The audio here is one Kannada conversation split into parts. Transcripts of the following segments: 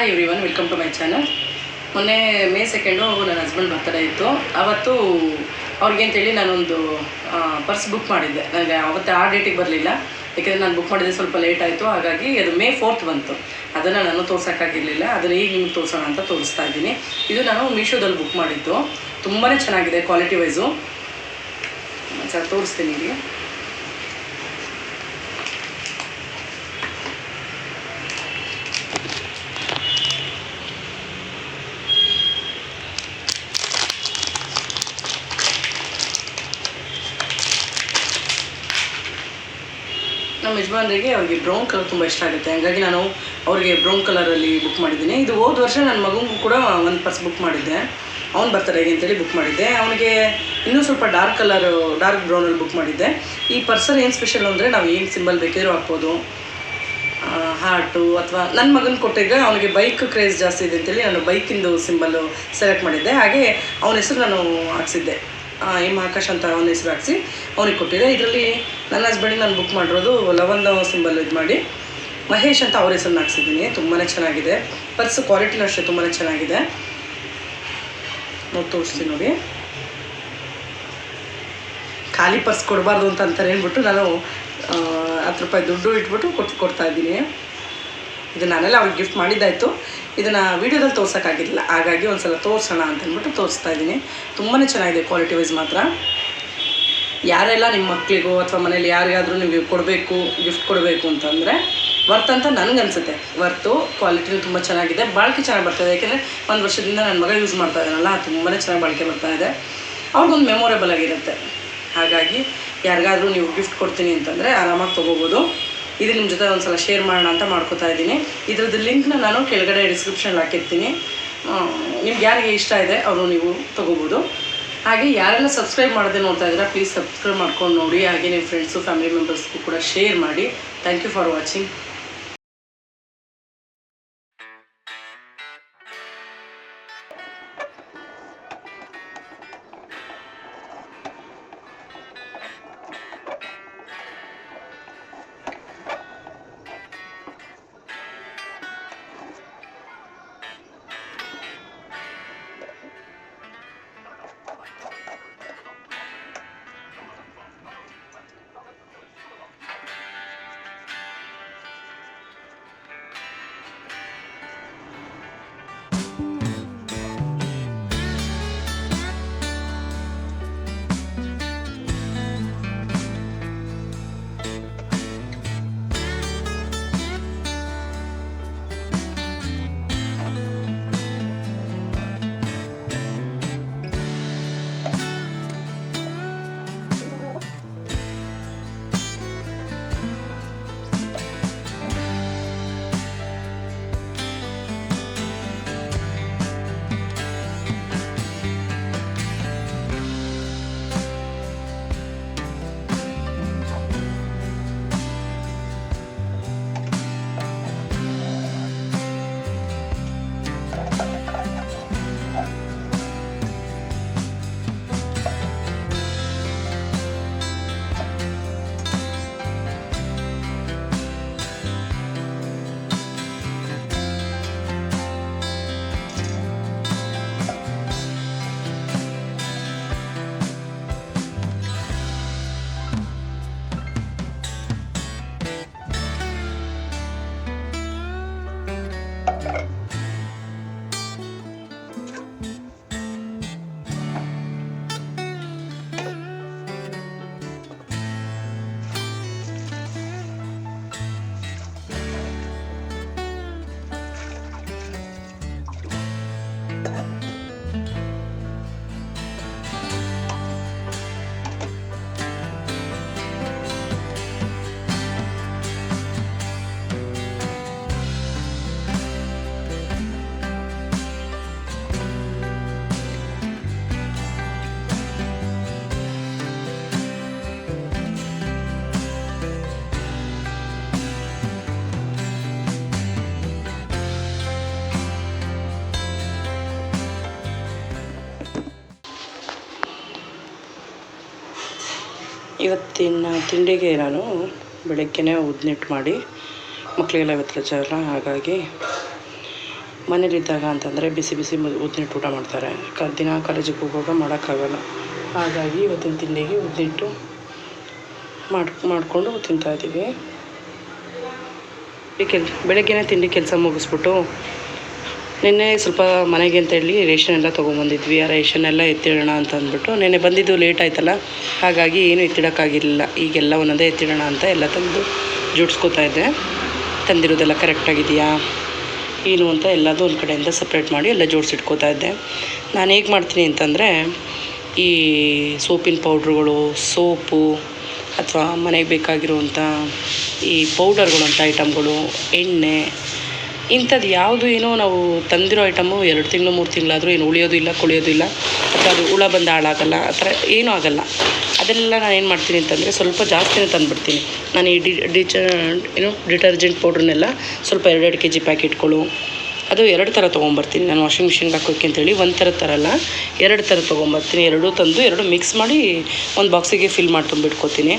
Hi everyone, welcome to my channel. ಮೊನ್ನೆ ಮೇ 2 ನನ್ನ ಹಸ್ಬೆಂಡ್ ಬರ್ತಡೇ ಇತ್ತು. ಅವತ್ತು ಅವ್ರಿಗೇಂತೇಳಿ ನಾನೊಂದು ಪರ್ಸ್ ಬುಕ್ ಮಾಡಿದ್ದೆ. ನನಗೆ ಅವತ್ತು ಆ ಡೇಟಿಗೆ ಬರಲಿಲ್ಲ, ಯಾಕೆಂದರೆ ನಾನು ಬುಕ್ ಮಾಡಿದ್ದೆ ಸ್ವಲ್ಪ ಲೇಟ್ ಆಯಿತು. ಹಾಗಾಗಿ ಅದು ಮೇ 4 ಬಂತು. ಅದನ್ನು ನಾನು ತೋರ್ಸೋಕ್ಕಾಗಿರಲಿಲ್ಲ. ಅದನ್ನು ಈಗ ನಿಮ್ಗೆ ತೋರಿಸೋಣ ಅಂತ ತೋರಿಸ್ತಾ ಇದ್ದೀನಿ. ಇದು ನಾನು ಮೀಶೋದಲ್ಲಿ ಬುಕ್ ಮಾಡಿದ್ದು. ತುಂಬಾ ಚೆನ್ನಾಗಿದೆ ಕ್ವಾಲಿಟಿ ವೈಸು. ಸರ್ ತೋರಿಸ್ತೀನಿ ಇಲ್ಲಿ. ನಮ್ಮ ಯಜಮಾನರಿಗೆ ಅವ್ರಿಗೆ ಬ್ರೌನ್ ಕಲರ್ ತುಂಬ ಇಷ್ಟ ಆಗುತ್ತೆ, ಹಾಗಾಗಿ ನಾನು ಅವ್ರಿಗೆ ಬ್ರೌನ್ ಕಲರಲ್ಲಿ ಬುಕ್ ಮಾಡಿದ್ದೀನಿ. ಇದು ಹೋದ ವರ್ಷ ನನ್ನ ಮಗುಗೂ ಕೂಡ ಒಂದು ಪರ್ಸ್ ಬುಕ್ ಮಾಡಿದ್ದೆ, ಅವ್ನು ಬರ್ತಡೇಗೆ ಅಂತೇಳಿ ಬುಕ್ ಮಾಡಿದ್ದೆ. ಅವನಿಗೆ ಇನ್ನೂ ಸ್ವಲ್ಪ ಡಾರ್ಕ್ ಬ್ರೌನಲ್ಲಿ ಬುಕ್ ಮಾಡಿದ್ದೆ. ಈ ಪರ್ಸಲ್ಲಿ ಏನು ಸ್ಪೆಷಲ್ ಅಂದರೆ ನಾವು ಏನು ಸಿಂಬಲ್ ಬೇಕಿದ್ರೂ ಹಾಕ್ಬೋದು, ಹಾರ್ಟು ಅಥವಾ ನನ್ನ ಮಗನ ಕೊಟ್ಟಿದ್ದೆ. ಅವನಿಗೆ ಬೈಕ್ ಕ್ರೇಜ್ ಜಾಸ್ತಿ ಇದೆ ಅಂತೇಳಿ ನಾನು ಬೈಕಿಂದು ಸಿಂಬಲ್ಲು ಸೆಲೆಕ್ಟ್ ಮಾಡಿದ್ದೆ. ಹಾಗೆ ಅವನ ಹೆಸರು ನಾನು ಹಾಕ್ಸಿದ್ದೆ, ಆಕಾಶ್ ಅಂತ ಅವನ ಹೆಸರು ಹಾಕ್ಸಿ ಅವನಿಗೆ ಕೊಟ್ಟಿದ್ದೆ. ಇದರಲ್ಲಿ ನನ್ನ ಹಸ್ಬೆಂಡಿಗೆ ನಾನು ಬುಕ್ ಮಾಡಿರೋದು ಲವಂದ ಸಿಂಬಲ್ ಇದು ಮಾಡಿ ಮಹೇಶ್ ಅಂತ ಅವ್ರ ಹೆಸರನ್ನ ಹಾಕ್ಸಿದ್ದೀನಿ. ತುಂಬಾ ಚೆನ್ನಾಗಿದೆ ಪರ್ಸ್, ಕ್ವಾಲಿಟಿನೂ ಅಷ್ಟೇ ತುಂಬಾ ಚೆನ್ನಾಗಿದೆ. ನೋಡಿ ತೋರಿಸ್ತೀನಿ ನೋಡಿ. ಖಾಲಿ ಪರ್ಸ್ ಕೊಡಬಾರ್ದು ಅಂತಾರೆ ಹೇಳ್ಬಿಟ್ಟು ನಾನು 10 ರೂಪಾಯಿ ದುಡ್ಡು ಇಟ್ಬಿಟ್ಟು ಕೊಡ್ತಾ ಇದ್ದೀನಿ. ಇದು ನಾನೆಲ್ಲ ಅವ್ರಿಗೆ ಗಿಫ್ಟ್ ಮಾಡಿದ್ದಾಯಿತು. ಇದನ್ನು ವೀಡಿಯೋದಲ್ಲಿ ತೋರ್ಸೋಕ್ಕಾಗಿರಲಿಲ್ಲ, ಹಾಗಾಗಿ ಒಂದು ಸಲ ತೋರಿಸೋಣ ಅಂತಂದ್ಬಿಟ್ಟು ತೋರಿಸ್ತಾ ಇದ್ದೀನಿ. ತುಂಬಾ ಚೆನ್ನಾಗಿದೆ ಕ್ವಾಲಿಟಿ ವೈಸ್ ಮಾತ್ರ. ಯಾರೆಲ್ಲ ನಿಮ್ಮ ಮಕ್ಕಳಿಗೋ ಅಥವಾ ಮನೇಲಿ ಯಾರಿಗಾದರೂ ನೀವು ಗಿಫ್ಟ್ ಕೊಡಬೇಕು ಅಂತಂದರೆ ವರ್ತ್ ಅಂತ ನನಗನ್ಸುತ್ತೆ. ವರ್ತು, ಕ್ವಾಲಿಟಿನೂ ತುಂಬ ಚೆನ್ನಾಗಿದೆ, ಬಾಳಿಕೆ ಚೆನ್ನಾಗಿ ಬರ್ತಾಯಿದೆ. ಯಾಕೆಂದರೆ ಒಂದು ವರ್ಷದಿಂದ ನನ್ನ ಮಗ ಯೂಸ್ ಮಾಡ್ತಾ ಇದ್ದಾನಲ್ಲ, ತುಂಬಾ ಚೆನ್ನಾಗಿ ಬಾಳಿಕೆ ಬರ್ತಾಯಿದೆ. ಅವ್ರಿಗೊಂದು ಮೆಮೊರೇಬಲ್ ಆಗಿರುತ್ತೆ. ಹಾಗಾಗಿ ಯಾರಿಗಾದರೂ ನೀವು ಗಿಫ್ಟ್ ಕೊಡ್ತೀನಿ ಅಂತಂದರೆ ಆರಾಮಾಗಿ ತೊಗೋಬೋದು. ಇದು ನಿಮ್ಮ ಜೊತೆ ಒಂದು ಸಲ ಶೇರ್ ಮಾಡೋಣ ಅಂತ ಮಾಡ್ಕೋತಾ ಇದ್ದೀನಿ. ಇದ್ರದ್ದು ಲಿಂಕ್ನ ನಾನು ಕೆಳಗಡೆ ಡಿಸ್ಕ್ರಿಪ್ಷನಲ್ಲಿ ಹಾಕಿರ್ತೀನಿ. ನಿಮ್ಗೆ ಯಾರಿಗೆ ಇಷ್ಟ ಇದೆ ಅವರು ನೀವು ತೊಗೋಬೋದು. ಹಾಗೆ ಯಾರೆಲ್ಲ ಸಬ್ಸ್ಕ್ರೈಬ್ ಮಾಡದೆ ನೋಡ್ತಾ ಇದ್ದೀರಾ, ಪ್ಲೀಸ್ ಸಬ್ಸ್ಕ್ರೈಬ್ ಮಾಡ್ಕೊಂಡು ನೋಡಿ. ಹಾಗೆ ನಿಮ್ಮ ಫ್ರೆಂಡ್ಸು ಫ್ಯಾಮಿಲಿ ಮೆಂಬರ್ಸ್ಗೂ ಕೂಡ ಶೇರ್ ಮಾಡಿ. Thank you for watching. ಇವತ್ತಿನ ತಿಂಡಿಗೆ ನಾನು ಬೆಳಗ್ಗೆನೇ ಉದ್ನಿಟ್ಟು ಮಾಡಿ ಮಕ್ಕಳಿಗೆಲ್ಲ ಇವತ್ತು ರಜೆ ಅಲ್ಲ, ಹಾಗಾಗಿ ಮನೇಲಿದ್ದಾಗ ಅಂತಂದರೆ ಬಿಸಿ ಬಿಸಿ ಉದ್ದಿಟ್ಟು ಊಟ ಮಾಡ್ತಾರೆ. ದಿನ ಕಾಲೇಜಿಗೆ ಹೋಗುವಾಗ ಮಾಡೋಕ್ಕಾಗಲ್ಲ. ಹಾಗಾಗಿ ಇವತ್ತಿನ ತಿಂಡಿಗೆ ಉದ್ದಿಟ್ಟು ಮಾಡಿಕೊಂಡು ತಿಂತಾಯಿದ್ದೀವಿ. ಬೆಳಗ್ಗೆನೇ ತಿಂಡಿ ಕೆಲಸ ಮುಗಿಸ್ಬಿಟ್ಟು ನಿನ್ನೆ ಸ್ವಲ್ಪ ಮನೆಗೆ ಅಂತ ಹೇಳಿ ರೇಷನ್ ಎಲ್ಲ ತೊಗೊಂಬಂದಿದ್ವಿ. ಆ ರೇಷನ್ ಎಲ್ಲ ಎತ್ತಿಡೋಣ ಅಂತ ಅಂದ್ಬಿಟ್ಟು ನಿನ್ನೆ ಬಂದಿದ್ದು ಲೇಟ್ ಆಯ್ತಲ್ಲ, ಹಾಗಾಗಿ ಏನು ಎತ್ತಿಡೋಕ್ಕಾಗಿರಲಿಲ್ಲ. ಈಗೆಲ್ಲ ಒಂದೊಂದೇ ಎತ್ತಿಡೋಣ ಅಂತ ಎಲ್ಲ ತಂದು ಜೋಡಿಸ್ಕೋತಾ ಇದ್ದೆ. ತಂದಿರೋದೆಲ್ಲ ಕರೆಕ್ಟಾಗಿದೆಯಾ ಏನು ಅಂತ ಎಲ್ಲದೂ ಒಂದು ಕಡೆಯಿಂದ ಸಪ್ರೇಟ್ ಮಾಡಿ ಎಲ್ಲ ಜೋಡಿಸಿಟ್ಕೋತಾ ಇದ್ದೆ. ನಾನು ಹೇಗೆ ಮಾಡ್ತೀನಿ ಅಂತಂದರೆ, ಈ ಸೋಪಿನ ಪೌಡ್ರುಗಳು, ಸೋಪು ಅಥವಾ ಮನೆಗೆ ಬೇಕಾಗಿರುವಂಥ ಈ ಪೌಡರ್ಗಳಂಥ ಐಟಮ್ಗಳು, ಎಣ್ಣೆ, ಇಂಥದ್ದು ಯಾವುದು ಏನೋ ನಾವು ತಂದಿರೋ ಐಟಮು 2 ತಿಂಗಳು 3 ತಿಂಗಳಾದರೂ ಏನು ಉಳಿಯೋದು ಇಲ್ಲ, ಕೊಳೆಯೋದು ಇಲ್ಲ, ಅಥವಾ ಅದು ಹುಳ ಬಂದು ಹಾಳಾಗಲ್ಲ, ಆ ಥರ ಏನೂ ಆಗೋಲ್ಲ. ಅದೆಲ್ಲ ನಾನು ಏನು ಮಾಡ್ತೀನಿ ಅಂತಂದರೆ ಸ್ವಲ್ಪ ಜಾಸ್ತಿನೇ ತಂದುಬಿಡ್ತೀನಿ. ನಾನು ಈ ಡಿಟರ್ಜೆಂಟ್ ಪೌಡ್ರನ್ನೆಲ್ಲ ಸ್ವಲ್ಪ 2 kg ಪ್ಯಾಕೆಟ್ಗಳು, ಅದು 2 ಥರ ತೊಗೊಂಬರ್ತೀನಿ. ನಾನು ವಾಷಿಂಗ್ ಮಿಷಿನ್ಗೆ ಹಾಕೋಕ್ಕೆ ಅಂತೇಳಿ 1 ಥರ ತರಲ್ಲ, 2 ಥರ ತೊಗೊಂಬರ್ತೀನಿ. 2 ತಂದು 2 ಮಿಕ್ಸ್ ಮಾಡಿ ಒಂದು ಬಾಕ್ಸಿಗೆ ಫಿಲ್ ಮಾಡಿ ತುಂಬಿಟ್ಕೋತೀನಿ.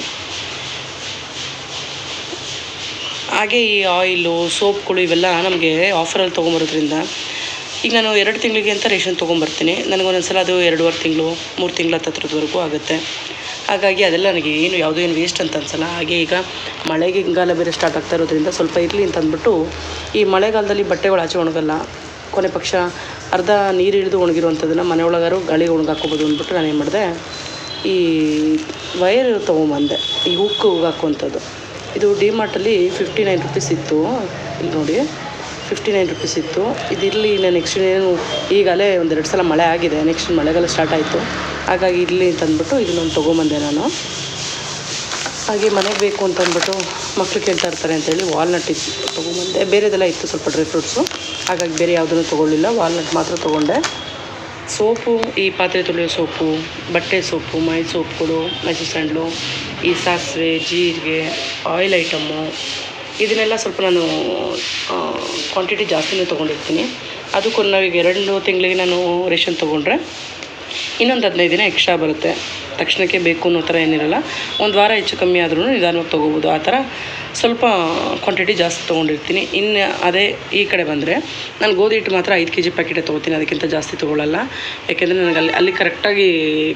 ಹಾಗೆ ಈ ಆಯಿಲು, ಸೋಪ್ಗಳು ಇವೆಲ್ಲ ನಮಗೆ ಆಫರಲ್ಲಿ ತೊಗೊಂಬರೋದ್ರಿಂದ, ಈಗ ನಾನು 2 ತಿಂಗಳಿಗೆ ಅಂತ ರೇಷನ್ ತೊಗೊಂಬರ್ತೀನಿ. ನನಗೊಂದೊಂದು ಸಲ ಅದು 2.5 ತಿಂಗಳು 3 ತಿಂಗಳ ಹತ್ರದವರೆಗೂ ಆಗುತ್ತೆ. ಹಾಗಾಗಿ ಅದೆಲ್ಲ ನನಗೆ ಯಾವುದೂ ಏನು ವೇಸ್ಟ್ ಅಂತ ಅನ್ಸಲ್ಲ. ಹಾಗೆ ಈಗ ಮಳೆಗಾಲ ಬೇರೆ ಸ್ಟಾರ್ಟ್ ಆಗ್ತಾ ಇರೋದ್ರಿಂದ ಸ್ವಲ್ಪ ಇರಲಿ ಅಂತ ಅಂದ್ಬಿಟ್ಟು, ಈ ಮಳೆಗಾಲದಲ್ಲಿ ಬಟ್ಟೆಗಳು ಆಚೆ ಒಣಗಲ್ಲ, ಕೊನೆ ಪಕ್ಷ ಅರ್ಧ ನೀರು ಹಿಡಿದು ಒಣಗಿರುವಂಥದ್ದನ್ನು ಮನೆ ಒಳಗಾರು ಗಾಳಿಗೆ ಒಣಗಾಕೋಬೋದು ಅಂದ್ಬಿಟ್ಟು ನಾನು ಏನು ಮಾಡಿದೆ, ಈ ವೈರ್ ತೊಗೊಂಬಂದೆ, ಈ ಹುಕ್ಕು ಹಾಕುವಂಥದ್ದು. ಇದು ಡಿಮಾರ್ಟಲ್ಲಿ 59 ರೂಪೀಸ್ ಇತ್ತು. ಇಲ್ಲಿ ನೋಡಿ 59 ರೂಪೀಸ್ ಇತ್ತು. ಇದಿರಲಿ, ನಾನು ನೆಕ್ಸ್ಟ್ ಏನು ಈಗಲೇ 1-2 ಸಲ ಮಳೆ ಆಗಿದೆ, ನೆಕ್ಸ್ಟ್ ಮಳೆಗಾಲ ಸ್ಟಾರ್ಟ್ ಆಯಿತು, ಹಾಗಾಗಿ ಇರಲಿ ಅಂತಂದ್ಬಿಟ್ಟು ಇದನ್ನೊಂದು ತೊಗೊಂಬಂದೆ ನಾನು. ಹಾಗೆ ಮನೆಗೆ ಬೇಕು ಅಂತಂದ್ಬಿಟ್ಟು ಮಕ್ಕಳು ಕೇಳ್ತಾ ಇರ್ತಾರೆ ಅಂತೇಳಿ ವಾಲ್ನಟ್ ತೊಗೊಂಬಂದೆ. ಬೇರೆದೆಲ್ಲ ಇತ್ತು ಸ್ವಲ್ಪ ಡ್ರೈ ಫ್ರೂಟ್ಸು, ಹಾಗಾಗಿ ಬೇರೆ ಯಾವುದನ್ನು ತೊಗೊಳ್ಳಿಲ್ಲ, ವಾಲ್ನಟ್ ಮಾತ್ರ ತೊಗೊಂಡೆ. ಸೋಪು, ಈ ಪಾತ್ರೆ ತೊಳೆಯೋ ಸೋಪು, ಬಟ್ಟೆ ಸೋಪು, ಮೈ ಸೋಪ್ಗಳು, ಮೈಸೂರು ಸ್ಯಾಂಡ್ಲು, ಈ ಸಾಸಿವೆ, ಜೀರಿಗೆ, ಆಯಿಲ್ ಐಟಮ್ಮು, ಇದನ್ನೆಲ್ಲ ಸ್ವಲ್ಪ ನಾನು ಕ್ವಾಂಟಿಟಿ ಜಾಸ್ತಿನೇ ತೊಗೊಂಡಿರ್ತೀನಿ. ಅದಕ್ಕೊಂದು ನಾವೀಗ 2 ತಿಂಗಳಿಗೆ ನಾನು ರೇಷನ್ ತೊಗೊಂಡ್ರೆ ಇನ್ನೊಂದು 15 ದಿನ ಎಕ್ಸ್ಟ್ರಾ ಬರುತ್ತೆ. ತಕ್ಷಣಕ್ಕೆ ಬೇಕು ಅನ್ನೋ ಥರ ಏನಿರಲ್ಲ, 1 ವಾರ ಹೆಚ್ಚು ಕಮ್ಮಿ ಆದ್ರೂ ನಿಧಾನವಾಗಿ ತೊಗೋಬೋದು. ಆ ಥರ ಸ್ವಲ್ಪ ಕ್ವಾಂಟಿಟಿ ಜಾಸ್ತಿ ತೊಗೊಂಡಿರ್ತೀನಿ. ಇನ್ನು ಅದೇ ಈ ಕಡೆ ಬಂದರೆ ನಾನು ಗೋಧಿ ಹಿಟ್ಟು ಮಾತ್ರ 5 kg ಪ್ಯಾಕೆಟೇ ತೊಗೋತೀನಿ, ಅದಕ್ಕಿಂತ ಜಾಸ್ತಿ ತೊಗೊಳ್ಳಲ್ಲ. ಯಾಕೆಂದರೆ ನನಗೆ ಅಲ್ಲಿ ಕರೆಕ್ಟಾಗಿ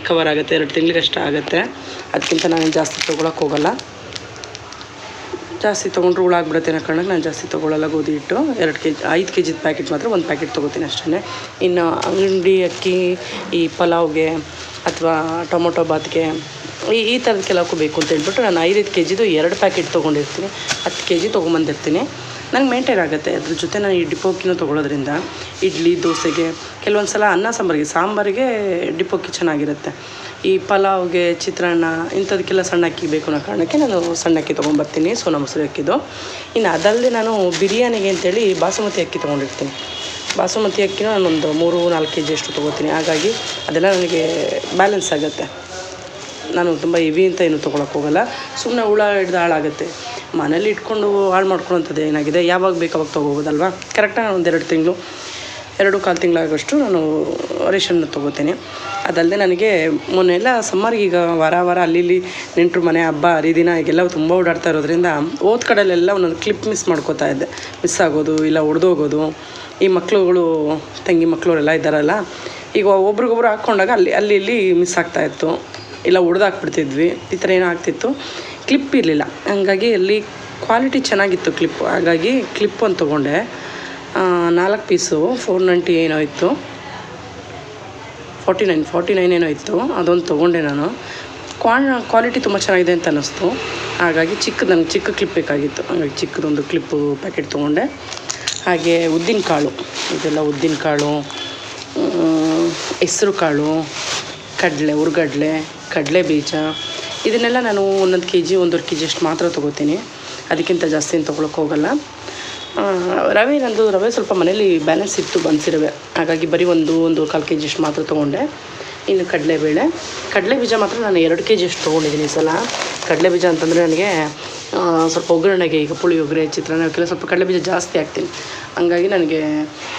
ಕವರ್ ಆಗುತ್ತೆ, 2 ತಿಂಗಳಿಗೆ ಅಷ್ಟು ಆಗುತ್ತೆ. ಅದಕ್ಕಿಂತ ನಾನು ಜಾಸ್ತಿ ತೊಗೊಳಕ್ಕೆ ಹೋಗಲ್ಲ. ಜಾಸ್ತಿ ತೊಗೊಂಡ್ರೆ ಹುಳ ಆಗಿಬಿಡುತ್ತೆ ಅನ್ನೋ ಕಾರಣಕ್ಕೆ ನಾನು ಜಾಸ್ತಿ ತೊಗೊಳ್ಳಲ್ಲ ಗೋಧಿ ಹಿಟ್ಟು. 5 kg ಪ್ಯಾಕೆಟ್ ಮಾತ್ರ 1 ಪ್ಯಾಕೆಟ್ ತೊಗೋತೀನಿ ಅಷ್ಟೇ. ಇನ್ನು ಅಂಗಡಿ ಅಕ್ಕಿ, ಈ ಪಲಾವ್ಗೆ ಅಥವಾ ಟೊಮೊಟೊ ಬಾತ್ಗೆ, ಈ ಥರದಕ್ಕೆಲ್ಲಕ್ಕೂ ಬೇಕು ಅಂತ ಹೇಳ್ಬಿಟ್ಟು ನಾನು 5 kgದು 2 ಪ್ಯಾಕೆಟ್ ತೊಗೊಂಡಿರ್ತೀನಿ. 10 kg ತೊಗೊಂಬಂದಿರ್ತೀನಿ. ನನಗೆ ಮೇಂಟೈನ್ ಆಗುತ್ತೆ. ಅದ್ರ ಜೊತೆ ನಾನು ಈ ಡಿಪೋಕಿನೂ ತೊಗೊಳೋದ್ರಿಂದ ಇಡ್ಲಿ, ದೋಸೆಗೆ, ಕೆಲವೊಂದು ಸಲ ಅನ್ನ ಸಾಂಬಾರಿಗೆ ಡಿಪೋಕಿ ಚೆನ್ನಾಗಿರುತ್ತೆ. ಈ ಪಲಾವ್ಗೆ, ಚಿತ್ರಾನ್ನ ಇಂಥದಕ್ಕೆಲ್ಲ ಸಣ್ಣ ಅಕ್ಕಿ ಬೇಕು ಅನ್ನೋ ಕಾರಣಕ್ಕೆ ನಾನು ಸಣ್ಣ ಅಕ್ಕಿ ತೊಗೊಂಬರ್ತೀನಿ, ಸೋನಾ ಮಸೂರಿ ಅಕ್ಕಿದು. ಇನ್ನು ಅದಲ್ಲದೆ ನಾನು ಬಿರಿಯಾನಿಗೆ ಅಂತೇಳಿ ಬಾಸುಮತಿ ಅಕ್ಕಿ ತೊಗೊಂಡಿರ್ತೀನಿ. ಬಾಸುಮತಿ ಅಕ್ಕಿನ ನಾನೊಂದು 3-4 kg ಅಷ್ಟು ತೊಗೋತೀನಿ. ಹಾಗಾಗಿ ಅದೆಲ್ಲ ನನಗೆ ಬ್ಯಾಲೆನ್ಸ್ ಆಗುತ್ತೆ. ನಾನು ತುಂಬ ಹೆವಿ ಅಂತ ಏನು ತೊಗೊಳಕ್ಕೆ ಹೋಗಲ್ಲ, ಸುಮ್ಮನೆ ಹುಳ ಹಿಡ್ದು ಹಾಳಾಗುತ್ತೆ. ಮನೇಲಿ ಇಟ್ಕೊಂಡು ಹಾಳು ಮಾಡ್ಕೊಳ್ಳೋಂಥದ್ದು ಏನಾಗಿದೆ, ಯಾವಾಗ ಬೇಕು ಅವಾಗ ತೊಗೋಬೋದಲ್ವ. ಕರೆಕ್ಟಾಗಿ ನಾನು 2 ತಿಂಗಳು 2.25 ತಿಂಗಳಾಗೋಷ್ಟು ನಾನು ರೇಷನ್ನ ತೊಗೋತೀನಿ. ಅದಲ್ಲದೆ ನನಗೆ ಮೊನ್ನೆಲ್ಲ ಸಮ್ಮರ್ಗೆ ಈಗ ವಾರ ಅಲ್ಲಿ ನೆಂಟರು ಮನೆ, ಹಬ್ಬ ಹರಿದಿನ ಈಗೆಲ್ಲ ತುಂಬ ಓಡಾಡ್ತಾ ಇರೋದ್ರಿಂದ ಓದ್ ಕಡೆಯಲ್ಲೆಲ್ಲ ಒಂದೊಂದು ಕ್ಲಿಪ್ ಮಿಸ್ ಇದ್ದೆ. ಮಿಸ್ ಆಗೋದು, ಇಲ್ಲ ಒಡೆದೋಗೋದು. ಈ ಮಕ್ಕಳುಗಳು, ತಂಗಿ ಮಕ್ಕಳವರೆಲ್ಲ ಇದ್ದಾರಲ್ಲ, ಈಗ ಒಬ್ರಿಗೊಬ್ರು ಹಾಕ್ಕೊಂಡಾಗ ಅಲ್ಲಿ ಇಲ್ಲಿ ಮಿಸ್ ಆಗ್ತಾಯಿತ್ತು, ಇಲ್ಲ ಒಡೆದಾಕ್ಬಿಡ್ತಿದ್ವಿ, ಈ ಥರ ಏನೋ ಆಗ್ತಿತ್ತು. ಕ್ಲಿಪ್ ಇರಲಿಲ್ಲ, ಹಂಗಾಗಿ ಅಲ್ಲಿ ಕ್ವಾಲಿಟಿ ಚೆನ್ನಾಗಿತ್ತು ಕ್ಲಿಪ್ಪು. ಹಾಗಾಗಿ ಕ್ಲಿಪ್ ಒಂದು ತೊಗೊಂಡೆ. 4 ಪೀಸು 490 ಏನೋ ಇತ್ತು, 49 ಏನೋ ಇತ್ತು. ಅದೊಂದು ತೊಗೊಂಡೆ ನಾನು. ಕ್ವಾಲಿಟಿ ತುಂಬ ಚೆನ್ನಾಗಿದೆ ಅಂತ ಅನ್ನಿಸ್ತು. ಹಾಗಾಗಿ ನನಗೆ ಚಿಕ್ಕ ಕ್ಲಿಪ್ ಬೇಕಾಗಿತ್ತು, ಹಾಗಾಗಿ ಚಿಕ್ಕದೊಂದು ಕ್ಲಿಪ್ಪು ಪ್ಯಾಕೆಟ್ ತೊಗೊಂಡೆ. ಹಾಗೆ ಉದ್ದಿನಕಾಳು, ಇದೆಲ್ಲ ಉದ್ದಿನಕಾಳು, ಹೆಸ್ರು ಕಾಳು, ಹುರ್ಗಡ್ಲೆ, ಕಡಲೆ ಬೀಜ, ಇದನ್ನೆಲ್ಲ ನಾನು 1 kg 1.5 kg ಅಷ್ಟು ಮಾತ್ರ ತೊಗೋತೀನಿ. ಅದಕ್ಕಿಂತ ಜಾಸ್ತಿ ಏನು ತೊಗೊಳಕ್ಕೆ ಹೋಗಲ್ಲ. ರವೆ ಸ್ವಲ್ಪ ಮನೇಲಿ ಬ್ಯಾಲೆನ್ಸ್ ಇತ್ತು, ಬನ್ಸಿ ರವೆ, ಹಾಗಾಗಿ ಬರೀ 1-1.25 kg ಅಷ್ಟು ಮಾತ್ರ ತೊಗೊಂಡೆ. ಇನ್ನು ಕಡಲೆ ಬೀಜ ಮಾತ್ರ ನಾನು 2 kg ಅಷ್ಟು ತೊಗೊಂಡಿದ್ದೀನಿ ಈ ಸಲ. ಕಡಲೆ ಬೀಜ ಅಂತಂದರೆ ನನಗೆ ಸ್ವಲ್ಪ ಒಗ್ಗರಣೆಗೆ, ಈಗ ಪುಳಿಯೋಗರೆ, ಚಿತ್ರಾನ್ನಕ್ಕೆಲ್ಲ ಸ್ವಲ್ಪ ಕಡಲೆ ಬೀಜ ಜಾಸ್ತಿ ಹಾಕ್ತೀನಿ. ಹಂಗಾಗಿ ನನಗೆ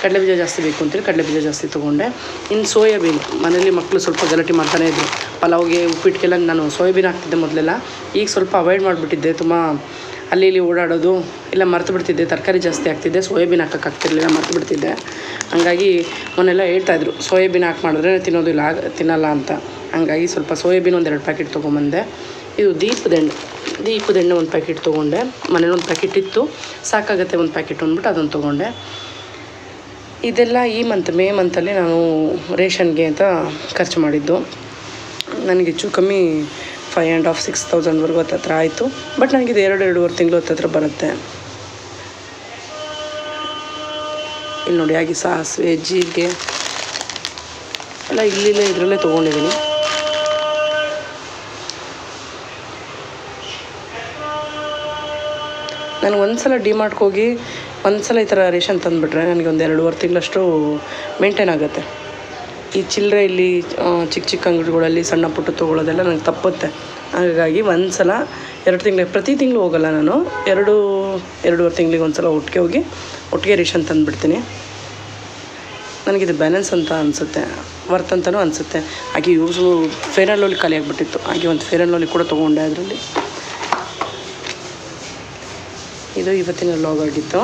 ಕಡಲೆ ಬೀಜ ಜಾಸ್ತಿ ಬೇಕು ಅಂತೇಳಿ ಕಡಲೆ ಬೀಜ ಜಾಸ್ತಿ ತೊಗೊಂಡೆ. ಇನ್ನು ಸೋಯಾಬೀನ್, ಮನೇಲಿ ಮಕ್ಕಳು ಸ್ವಲ್ಪ ಗಲಾಟೆ ಮಾಡ್ತಾನೇ ಇದ್ದರು. ಪಲಾವ್ಗೆ, ಉಪ್ಪಿಟ್ಟಿಗೆಲ್ಲ ನಾನು ಸೋಯಾಬೀನ್ ಹಾಕ್ತಿದ್ದೆ ಮೊದಲೆಲ್ಲ. ಈಗ ಸ್ವಲ್ಪ ಅವಾಯ್ಡ್ ಮಾಡಿಬಿಟ್ಟಿದ್ದೆ, ತುಂಬ ಅಲ್ಲಿ ಇಲ್ಲಿ ಓಡಾಡೋದು ಇಲ್ಲ ಮರ್ತು ಬಿಡ್ತಿದ್ದೆ, ತರಕಾರಿ ಜಾಸ್ತಿ ಆಗ್ತಿದ್ದೆ, ಸೋಯಾಬೀನ್ ಹಾಕೋಕ್ಕಾಗ್ತಿರ್ಲಿಲ್ಲ, ಮರ್ತು ಬಿಡ್ತಿದ್ದೆ. ಹಂಗಾಗಿ ಮೊನ್ನೆಲ್ಲ ಹೇಳ್ತಾಯಿದ್ರು ಸೋಯಾಬೀನ್ ಹಾಕಿ ಮಾಡಿದ್ರೆ ತಿನ್ನೋದು ಇಲ್ಲ, ತಿನ್ನಲ್ಲ ಅಂತ. ಹಂಗಾಗಿ ಸ್ವಲ್ಪ ಸೋಯಾಬೀನ್ ಒಂದೆರಡು ಪ್ಯಾಕೆಟ್ ತೊಗೊಂಬಂದೆ. ಇದು ದೀಪದೆಣ್ಣೆ ಒಂದು ಪ್ಯಾಕೆಟ್ ತೊಗೊಂಡೆ. ಮನೇಲಿ ಒಂದು ಪ್ಯಾಕೆಟ್ ಇತ್ತು, ಸಾಕಾಗತ್ತೆ ಒಂದು ಪ್ಯಾಕೆಟ್ ಅಂದ್ಬಿಟ್ಟು ಅದನ್ನು ತೊಗೊಂಡೆ. ಇದೆಲ್ಲ ಈ ಮೇ ಮಂತಲ್ಲಿ ನಾನು ರೇಷನ್ಗೆ ಅಂತ ಖರ್ಚು ಮಾಡಿದ್ದು. ನನಗೆ ಹೆಚ್ಚು ಕಮ್ಮಿ 5,500-6,000ವರೆಗೂ ಹತ್ತತ್ರ ಆಯಿತು. ಬಟ್ ನನಗಿದು 2-2.5 ತಿಂಗಳು ಹತ್ತತ್ರ ಬರುತ್ತೆ. ಇಲ್ಲಿ ನೋಡಿ, ಹಾಗೆ ಸಾಸಿವೆ, ಜೀರಿಗೆ ಎಲ್ಲ ಇಲ್ಲಿಲ್ಲ ಇದರಲ್ಲೇ ತೊಗೊಂಡಿದ್ದೀನಿ. ನಾನು ಒಂದು ಸಲ ಡಿಮಾರ್ಟ್ಗೆ ಹೋಗಿ ಒಂದು ಸಲ ಈ ಥರ ರೇಷನ್ ತಂದುಬಿಟ್ರೆ ನನಗೆ ಒಂದು 2.5 ತಿಂಗಳಷ್ಟು ಮೇಂಟೈನ್ ಆಗುತ್ತೆ. ಈ ಚಿಲ್ಲರೆ ಇಲ್ಲಿ ಚಿಕ್ಕ ಅಂಗಡಿಗಳಲ್ಲಿ ಸಣ್ಣ ಪುಟ್ಟ ತೊಗೊಳ್ಳೋದೆಲ್ಲ ನನಗೆ ತಪ್ಪುತ್ತೆ. ಹಾಗಾಗಿ ಒಂದು ಸಲ 2 ತಿಂಗಳಿಗೆ, ಪ್ರತಿ ತಿಂಗಳು ಹೋಗಲ್ಲ ನಾನು, 2-2.5 ತಿಂಗಳಿಗೆ ಒಂದು ಸಲ ಒಟ್ಟಿಗೆ ರೇಷನ್ ತಂದುಬಿಡ್ತೀನಿ. ನನಗಿದು ಬ್ಯಾಲೆನ್ಸ್ ಅಂತ ಅನಿಸುತ್ತೆ, ವರ್ತ್ ಅಂತಲೂ ಅನಿಸುತ್ತೆ. ಹಾಗೆ ಯೂಸು ಫೇರ್ ಆ್ಯಂಡ್ ಲವ್ಲಿ ಖಾಲಿ ಆಗಿಬಿಟ್ಟಿತ್ತು. ಹಾಗೆ ಒಂದು ಫೇರ್ ಆ್ಯಂಡ್ ಲವ್ಲಿ ಕೂಡ ತೊಗೊಂಡೆ ಅದರಲ್ಲಿ. ಇದು ಇವತ್ತಿನ ವ್ಲಾಗ್ ಆಗಿತ್ತು.